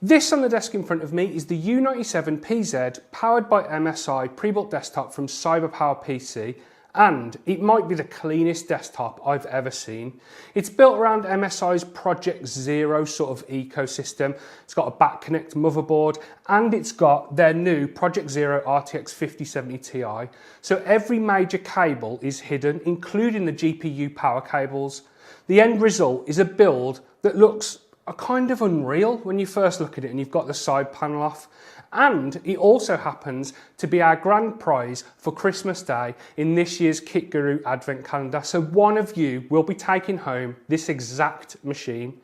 This on the desk in front of me is the U97 PZ powered by MSI Prebuilt desktop from CyberPowerPC, and it might be the cleanest desktop I've ever seen. It's built around MSI's Project Zero sort of ecosystem. It's got a back connect motherboard and it's got their new Project Zero RTX 5070 Ti. So every major cable is hidden, including the GPU power cables. The end result is a build that looks kind of unreal when you first look at it and you've got the side panel off. And it also happens to be our grand prize for Christmas Day in this year's KitGuru Advent Calendar. So one of you will be taking home this exact machine.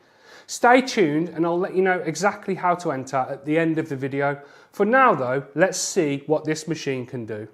Stay tuned and I'll let you know exactly how to enter at the end of the video. For now though, let's see what this machine can do.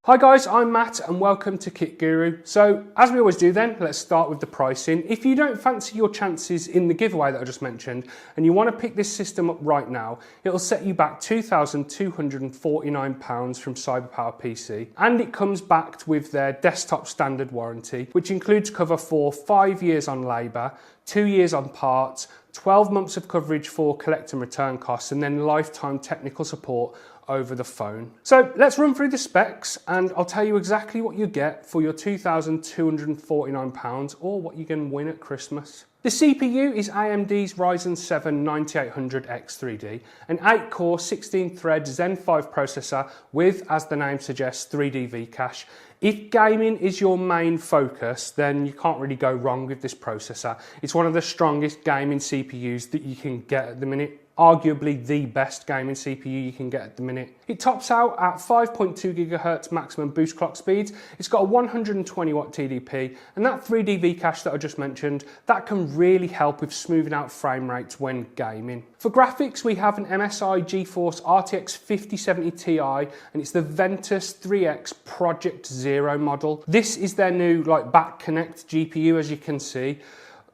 Hi guys, I'm Matt and welcome to KitGuru. So as we always do then, let's start with the pricing. If you don't fancy your chances in the giveaway that I just mentioned and you want to pick this system up right now, it'll set you back £2,249 from CyberPowerPC, and it comes backed with their desktop standard warranty, which includes cover for 5 years on labour, 2 years on parts, 12 months of coverage for collect and return costs, and then lifetime technical support over the phone. So let's run through the specs and I'll tell you exactly what you get for your £2,249 or what you can win at Christmas. The CPU is AMD's Ryzen 7 9800X3D, an 8-core 16-thread Zen 5 processor with, as the name suggests, 3D V-cache. If gaming is your main focus, then you can't really go wrong with this processor. It's one of the strongest gaming CPUs that you can get at the minute. Arguably the best gaming CPU you can get at the minute. It tops out at 5.2 GHz maximum boost clock speeds. It's got a 120 watt TDP, and that 3D V-cache that I just mentioned, that can really help with smoothing out frame rates when gaming. For graphics, we have an MSI GeForce RTX 5070 Ti, and it's the Ventus 3X Project Zero model. This is their new back connect GPU, as you can see.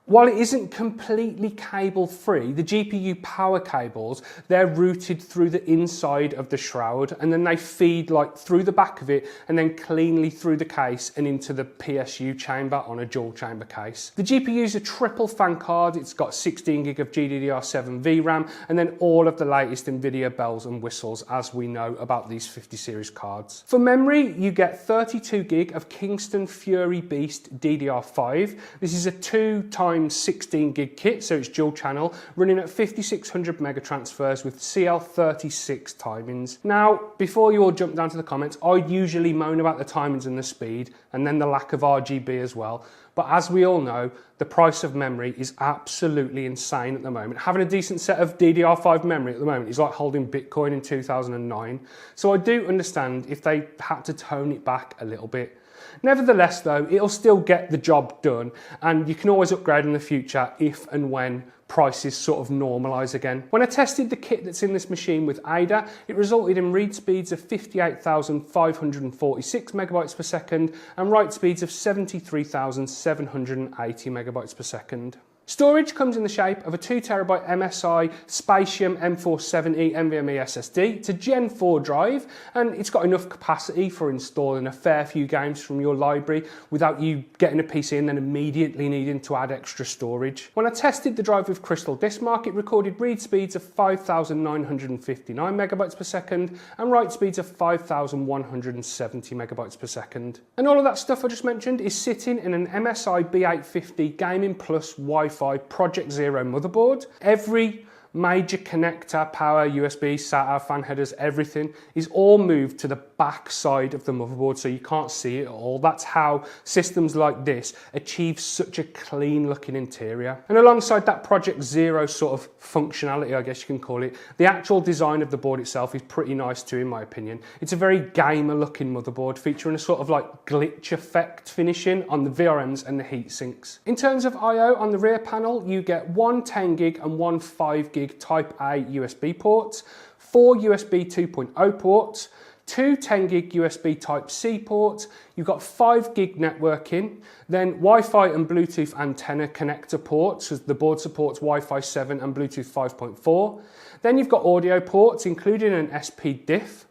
While it isn't completely cable free, the GPU power cables, they're routed through the inside of the shroud and then they feed through the back of it and then cleanly through the case and into the PSU chamber on a dual chamber case. The GPU is a triple fan card. It's got 16 gig of GDDR7 VRAM and then all of the latest NVIDIA bells and whistles as we know about these 50 series cards. For memory, you get 32 gig of Kingston Fury Beast DDR5. This is a 2x 16 gig kit, so it's dual channel, running at 5600 mega transfers with CL36 timings. Now, before you all jump down to the comments, I usually moan about the timings and the speed, and then the lack of RGB as well. But as we all know, the price of memory is absolutely insane at the moment. Having a decent set of DDR5 memory at the moment is like holding Bitcoin in 2009. So I do understand if they had to tone it back a little bit. Nevertheless though, it'll still get the job done and you can always upgrade in the future if and when prices sort of normalise again. When I tested the kit that's in this machine with Ada, it resulted in read speeds of 58,546 megabytes per second and write speeds of 73,780 megabytes per second. Storage comes in the shape of a 2TB MSI Spatium M470 NVMe SSD. It's a Gen 4 drive and it's got enough capacity for installing a fair few games from your library without you getting a PC and then immediately needing to add extra storage. When I tested the drive with Crystal Disk Mark, it recorded read speeds of 5,959 megabytes per second and write speeds of 5,170 megabytes per second. And all of that stuff I just mentioned is sitting in an MSI B850 Gaming Plus Wi-Fi Project Zero motherboard. Every major connector, power, USB, SATA, fan headers, everything is all moved to the back side of the motherboard so you can't see it at all. That's how systems like this achieve such a clean looking interior. And alongside that Project Zero sort of functionality, I guess you can call it, the actual design of the board itself is pretty nice too in my opinion. It's a very gamer looking motherboard featuring a sort of glitch effect finishing on the VRMs and the heat sinks. In terms of I/O, on the rear panel you get one 10 gig and one 5 gig Type A USB ports, 4 USB 2.0 ports, two 10 gig USB Type-C ports, you've got 5 gig networking, then Wi-Fi and Bluetooth antenna connector ports, as the board supports Wi-Fi 7 and Bluetooth 5.4. Then you've got audio ports, including an SP diff.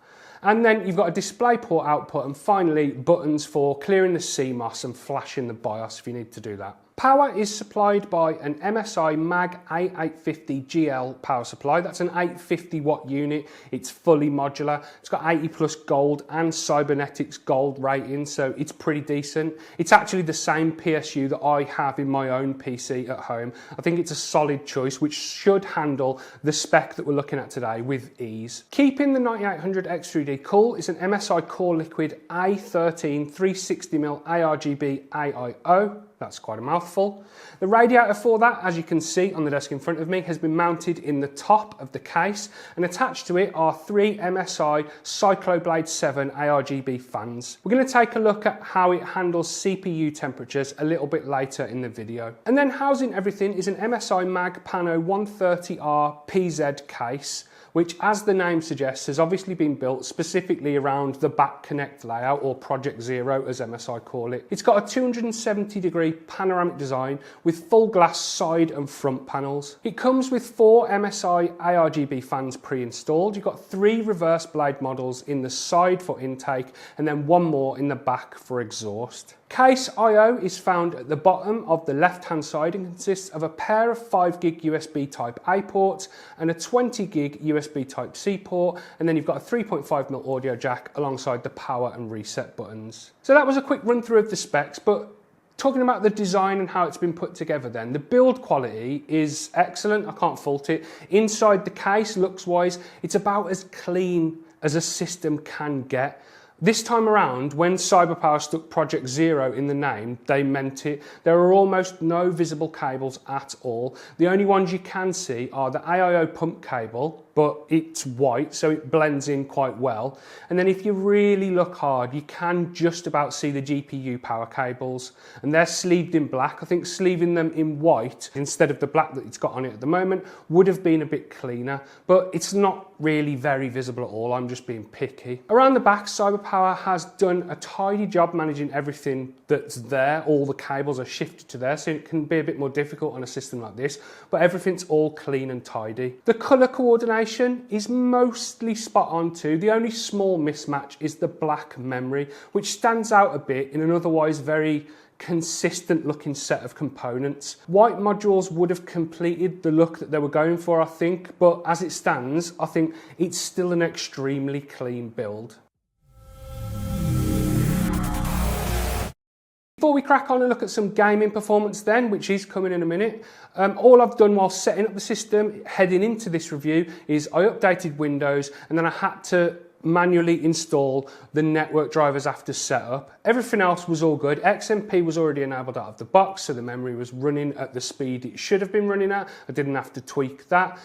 And then you've got a display port output, and finally buttons for clearing the CMOS and flashing the BIOS if you need to do that. Power is supplied by an MSI Mag A850GL power supply. That's an 850 watt unit. It's fully modular. It's got 80 plus gold and cybernetics gold rating, so it's pretty decent. It's actually the same PSU that I have in my own PC at home. I think it's a solid choice which should handle the spec that we're looking at today with ease. Keeping the 9800X3D cool is an MSI Coreliquid A13 360mm ARGB AIO. That's quite a mouthful. The radiator for that, as you can see on the desk in front of me, has been mounted in the top of the case, and attached to it are 3 MSI Cycloblade 7 ARGB fans. We're going to take a look at how it handles CPU temperatures a little bit later in the video. And then housing everything is an MSI Mag Pano 130R PZ case, which, as the name suggests, has obviously been built specifically around the back connect layout, or Project Zero as MSI call it. It's got a 270-degree panoramic design with full glass side and front panels. It comes with 4 MSI ARGB fans pre-installed. You've got 3 reverse blade models in the side for intake, and then 1 more in the back for exhaust. Case I/O is found at the bottom of the left-hand side and consists of a pair of 5 gig USB Type A ports and a 20 gig USB Type C port, and then you've got a 3.5mm audio jack alongside the power and reset buttons. So that was a quick run through of the specs, but talking about the design and how it's been put together then, the build quality is excellent, I can't fault it. Inside the case, looks-wise, it's about as clean as a system can get. This time around, when CyberPower stuck Project Zero in the name, they meant it. There are almost no visible cables at all. The only ones you can see are the AIO pump cable, but it's white, so it blends in quite well. And then if you really look hard, you can just about see the GPU power cables, and they're sleeved in black. I think sleeving them in white instead of the black that it's got on it at the moment would have been a bit cleaner, but it's not really very visible at all. I'm just being picky. Around the back, CyberPower has done a tidy job managing everything that's there. All the cables are shifted to there, so it can be a bit more difficult on a system like this, but everything's all clean and tidy. The colour coordination is mostly spot on too. The only small mismatch is the black memory, which stands out a bit in an otherwise very consistent looking set of components. White modules would have completed the look that they were going for, I think, but as it stands, I think it's still an extremely clean build. Before we crack on and look at some gaming performance then, which is coming in a minute, all I've done while setting up the system, heading into this review, is I updated Windows, and then I had to manually install the network drivers after setup. Everything else was all good. XMP was already enabled out of the box, so the memory was running at the speed it should have been running at. I didn't have to tweak that.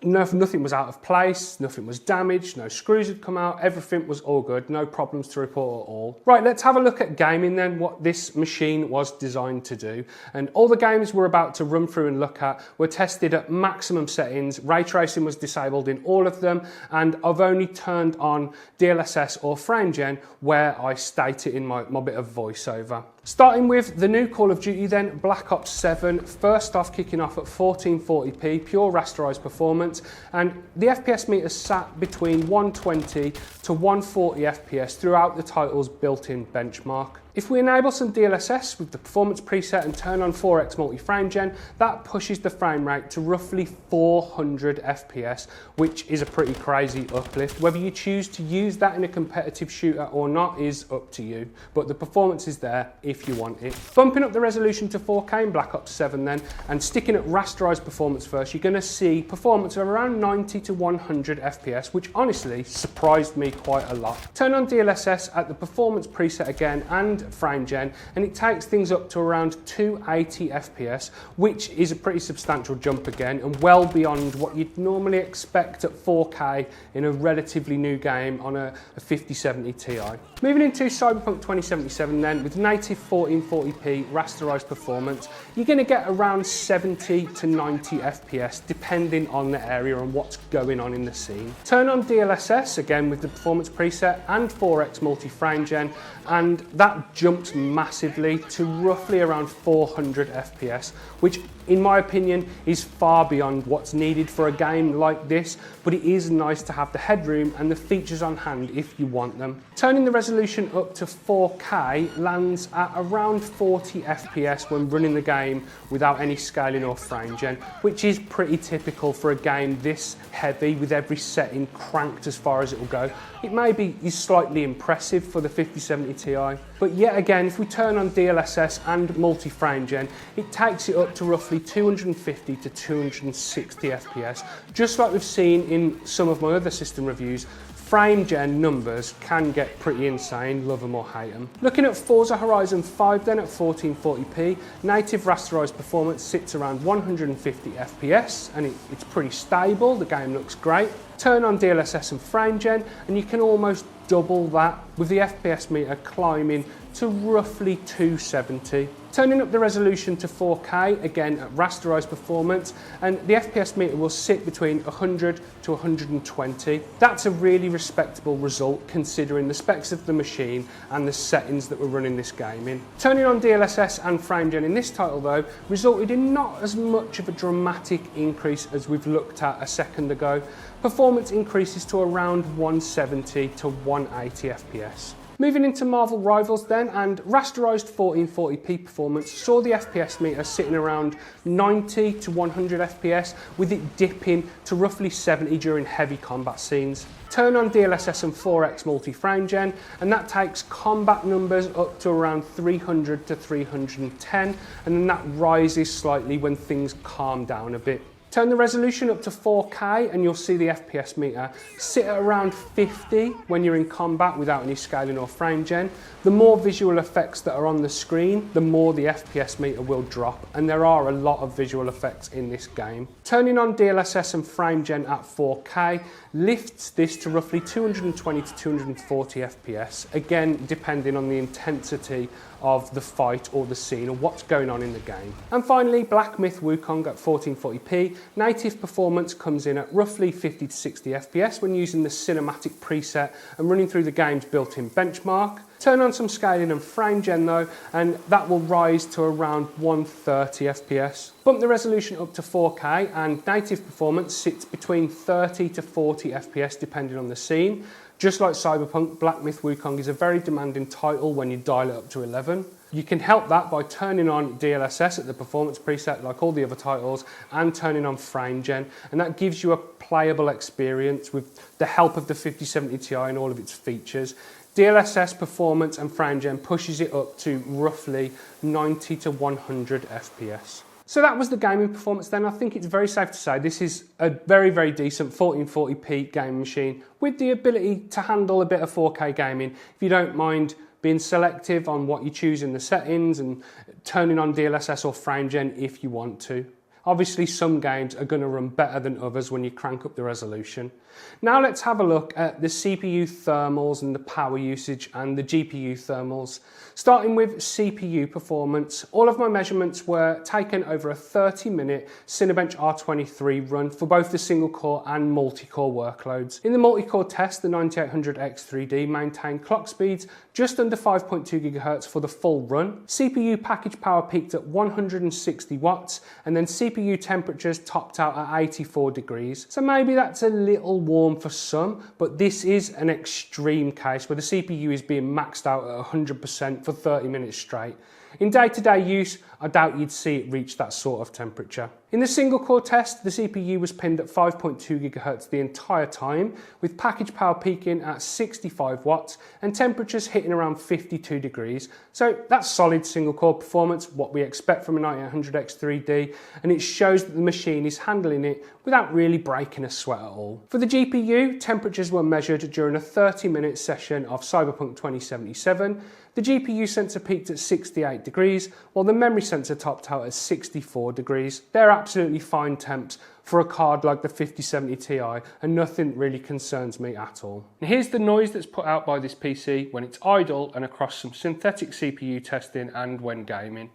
Nothing was out of place, nothing was damaged, no screws had come out, everything was all good, no problems to report at all. Right, let's have a look at gaming then, what this machine was designed to do. And all the games we're about to run through and look at were tested at maximum settings. Ray tracing was disabled in all of them, and I've only turned on DLSS or frame gen where I state it in my bit of voiceover. Starting with the new Call of Duty then, Black Ops 7, first off kicking off at 1440p, pure rasterized performance, and the FPS meter sat between 120 to 140 FPS throughout the title's built-in benchmark. If we enable some DLSS with the performance preset and turn on 4x multi-frame gen, that pushes the frame rate to roughly 400 FPS, which is a pretty crazy uplift. Whether you choose to use that in a competitive shooter or not is up to you, but the performance is there if you want it. Bumping up the resolution to 4K in Black Ops 7 then, and sticking at rasterized performance first, you're going to see performance of around 90 to 100 FPS, which honestly surprised me quite a lot. Turn on DLSS at the performance preset again and frame gen, and it takes things up to around 280 FPS, which is a pretty substantial jump again, and well beyond what you'd normally expect at 4K in a relatively new game on a 5070 Ti. Moving into Cyberpunk 2077 then, with native 1440p rasterized performance, you're going to get around 70 to 90 FPS depending on the area and what's going on in the scene. Turn on DLSS, again with the performance preset, and 4x multi-frame gen, and that jumps massively to roughly around 400 FPS, which in my opinion is far beyond what's needed for a game like this, but it is nice to have the headroom and the features on hand if you want them. Turning the resolution up to 4K lands at around 40 FPS when running the game without any scaling or frame gen, which is pretty typical for a game this heavy with every setting cranked as far as it will go. It maybe is slightly impressive for the 5070 Ti, but yet again, if we turn on DLSS and multi-frame gen, it takes it up to roughly 250 to 260 FPS. Just like we've seen in some of my other system reviews, frame gen numbers can get pretty insane, love them or hate them. Looking at Forza Horizon 5 then at 1440p, native rasterized performance sits around 150 FPS and it's pretty stable, the game looks great. Turn on DLSS and frame gen and you can almost double that with the FPS meter climbing to roughly 270. Turning up the resolution to 4K, again at rasterized performance, and the FPS meter will sit between 100 to 120. That's a really respectable result considering the specs of the machine and the settings that we're running this game in. Turning on DLSS and frame gen in this title though resulted in not as much of a dramatic increase as we've looked at a second ago. Performance increases to around 170 to 180 FPS. Moving into Marvel Rivals then, and rasterized 1440p performance saw the FPS meter sitting around 90 to 100 FPS, with it dipping to roughly 70 during heavy combat scenes. Turn on DLSS and 4x multi-frame gen, and that takes combat numbers up to around 300 to 310, and then that rises slightly when things calm down a bit. Turn the resolution up to 4K and you'll see the FPS meter sit at around 50 when you're in combat without any scaling or frame gen. The more visual effects that are on the screen, the more the FPS meter will drop, and there are a lot of visual effects in this game. Turning on DLSS and frame gen at 4K lifts this to roughly 220 to 240 FPS, again depending on the intensity of the fight or the scene or what's going on in the game. And finally, Black Myth Wukong at 1440p. Native performance comes in at roughly 50 to 60 FPS when using the cinematic preset and running through the game's built-in benchmark. Turn on some scaling and frame gen though, and that will rise to around 130 FPS. Bump the resolution up to 4K and native performance sits between 30 to 40 FPS depending on the scene. Just like Cyberpunk, Black Myth Wukong is a very demanding title when you dial it up to 11. You can help that by turning on DLSS at the performance preset like all the other titles and turning on frame gen, and that gives you a playable experience with the help of the 5070 Ti and all of its features. DLSS performance and frame gen pushes it up to roughly 90 to 100 FPS. So that was the gaming performance then. I think it's very safe to say this is a very, very decent 1440p gaming machine with the ability to handle a bit of 4K gaming if you don't mind being selective on what you choose in the settings and turning on DLSS or frame gen if you want to. Obviously, some games are going to run better than others when you crank up the resolution. Now let's have a look at the CPU thermals and the power usage and the GPU thermals. Starting with CPU performance, all of my measurements were taken over a 30-minute Cinebench R23 run for both the single-core and multi-core workloads. In the multi-core test, the 9800X3D maintained clock speeds just under 5.2 GHz for the full run. CPU package power peaked at 160 watts, and then CPU temperatures topped out at 84 degrees. So maybe that's a little warm for some, but this is an extreme case where the CPU is being maxed out at 100% for 30 minutes straight. In day-to-day use, I doubt you'd see it reach that sort of temperature. In the single-core test, the CPU was pinned at 5.2 GHz the entire time, with package power peaking at 65 watts and temperatures hitting around 52 degrees. So that's solid single-core performance, what we expect from a 9800X3D, and it shows that the machine is handling it without really breaking a sweat at all. For the GPU, temperatures were measured during a 30-minute session of Cyberpunk 2077. The GPU sensor peaked at 68 degrees, while the memory sensor topped out at 64 degrees. They're absolutely fine temps for a card like the 5070 Ti, and nothing really concerns me at all. And here's the noise that's put out by this PC when it's idle and across some synthetic CPU testing and when gaming.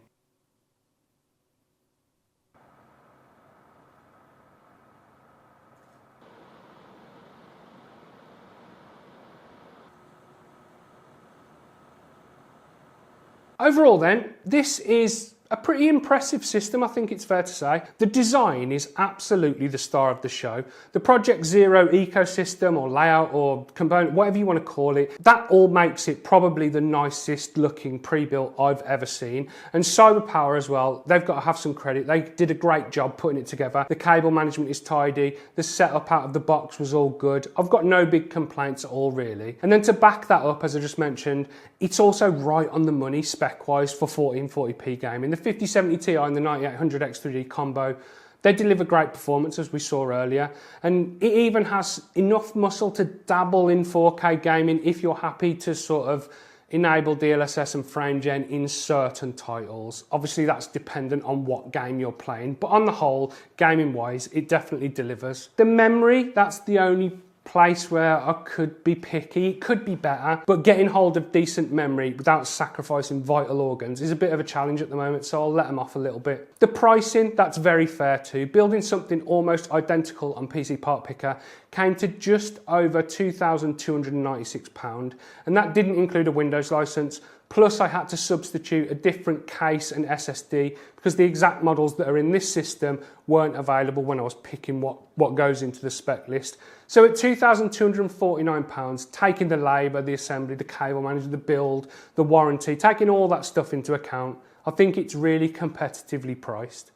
Overall then, this is a pretty impressive system, I think it's fair to say. The design is absolutely the star of the show. The Project Zero ecosystem or layout or component, whatever you want to call it, that all makes it probably the nicest looking pre-built I've ever seen. And CyberPower as well, they've got to have some credit. They did a great job putting it together. The cable management is tidy. The setup out of the box was all good. I've got no big complaints at all really. And then to back that up, as I just mentioned, it's also right on the money spec-wise for 1440p gaming. The 5070 Ti and the 9800X3D combo, they deliver great performance as we saw earlier, and it even has enough muscle to dabble in 4K gaming if you're happy to sort of enable DLSS and frame gen in certain titles. Obviously that's dependent on what game you're playing, but on the whole, gaming wise, it definitely delivers. The memory, that's the only place where I could be picky. It could be better, but getting hold of decent memory without sacrificing vital organs is a bit of a challenge at the moment, so I'll let them off a little bit. The pricing, that's very fair too. Building something almost identical on PC Part Picker came to just over £2,296, and that didn't include a Windows license. Plus I had to substitute a different case and SSD because the exact models that are in this system weren't available when I was picking what goes into the spec list. So at £2,249, taking the labour, the assembly, the cable management, the build, the warranty, taking all that stuff into account, I think it's really competitively priced.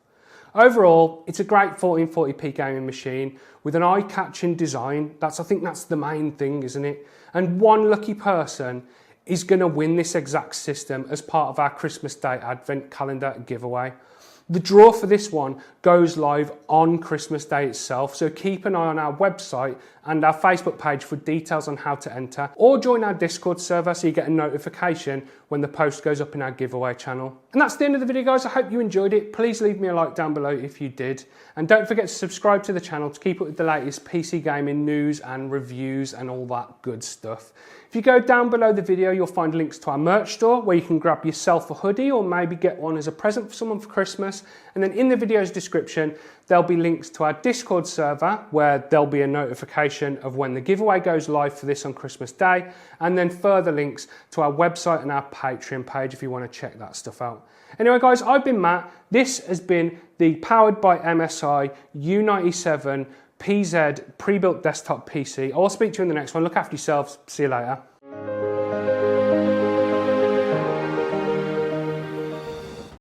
Overall, it's a great 1440p gaming machine with an eye-catching design. I think that's the main thing, isn't it? And one lucky person is going to win this exact system as part of our Christmas Day Advent Calendar giveaway. The draw for this one goes live on Christmas Day itself, so keep an eye on our website and our Facebook page for details on how to enter, or join our Discord server so you get a notification when the post goes up in our giveaway channel. And that's the end of the video, guys. I hope you enjoyed it. Please leave me a like down below if you did, and don't forget to subscribe to the channel to keep up with the latest PC gaming news and reviews and all that good stuff. If you go down below the video, you'll find links to our merch store where you can grab yourself a hoodie or maybe get one as a present for someone for Christmas. And then in the video's description, there'll be links to our Discord server where there'll be a notification of when the giveaway goes live for this on Christmas Day, and then further links to our website and our Patreon page if you want to check that stuff out. Anyway, guys, I've been Matt. This has been the powered by MSI U97 PZ Prebuilt desktop PC. I'll speak to you in the next one. Look after yourselves. See you later.